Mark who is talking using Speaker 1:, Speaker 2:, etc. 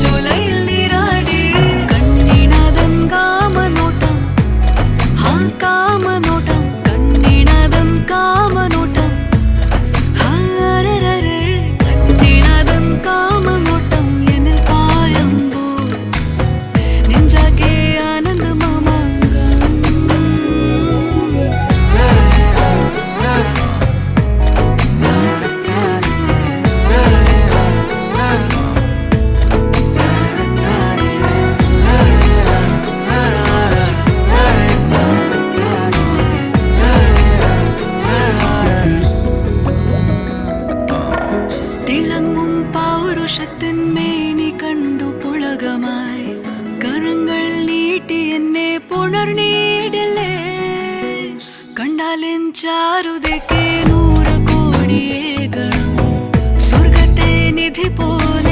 Speaker 1: ചോലയിൽ നീരാടി കണ്ണിനാദം കാമനോട്ടം ആ കാമനോട്ടം കണ്ണിനാദം കാമനോട്ടം ഹാരരരെ കണ്ണിനാദം കാമനോട്ടം എന്നിൽ പായുമ്പോൾ നെഞ്ചാകെ ആനന്ദമാമാങ്കം തിളങ്ങും പൗരുഷത്തിൻ മേനി കണ്ടു പുളകമായി കരങ്ങൾ നീട്ടി എന്നെ പുണർനീടില്ലേ കണ്ടാലെൻ ചാരുതയ്ക്ക്